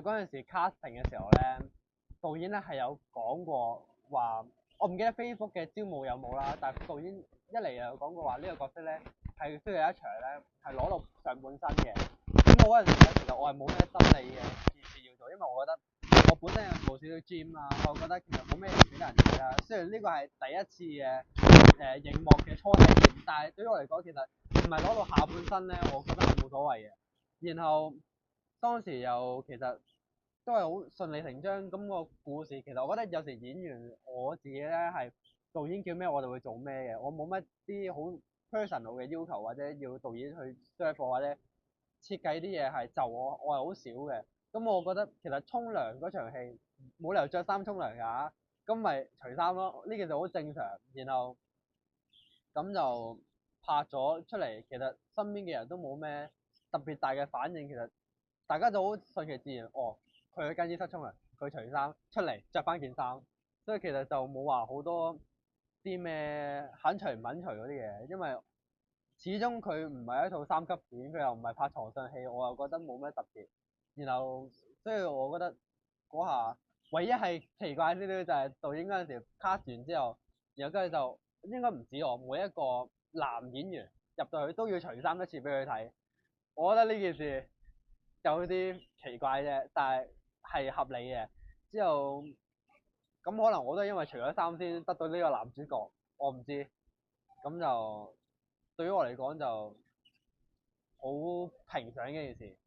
實嗰陣時 casting 嘅時候咧，導演咧係有講過話，我唔記得 Facebook 嘅招募有冇啦，但係導演一嚟又講過話呢個角色咧係需要有一場咧係攞到上半身嘅。咁我嗰陣時咧，其實我係冇咩心理嘅意思要做，因為我覺得我本身有做少少 gym 啦，我覺得其實冇咩俾人睇啦。雖然呢個係第一次嘅熒幕嘅初體驗，但係對於我嚟講，其實唔係攞到下半身咧，我覺得係冇所謂嘅。然後當時又其實都係好順理成章咁個故事。其實我覺得有時演員我自己咧係導演叫咩我就會做咩嘅，我冇乜啲好 personal 嘅要求，或者要導演去 serve 或者設計啲嘢係就我係好少嘅。咁我覺得其實沖涼嗰場戲冇理由着衫沖涼㗎，咁咪除衫咯，呢件就好正常。然後咁就拍咗出嚟，其實身邊嘅人都冇咩特別大嘅反應，其實大家就好順其自然。哦，佢去更衣室沖涼，佢除衫出嚟着翻件衫，所以其實就冇話好多啲咩肯除唔肯除嗰啲嘢，因為始終佢唔係一套三級片，佢又唔係拍床上戲，我又覺得冇咩特別。然後所以我覺得嗰下唯一係奇怪啲咧，就係導演嗰陣時 cast 完之後，然後跟住就應該唔止我，每一個男演員入到去都要除衫一次俾佢睇。我覺得呢件事有啲奇怪啫，但係合理嘅。之後咁可能我都因為除咗衫先得到呢個男主角，我唔知。咁就對於我嚟講就好平常嘅一件事。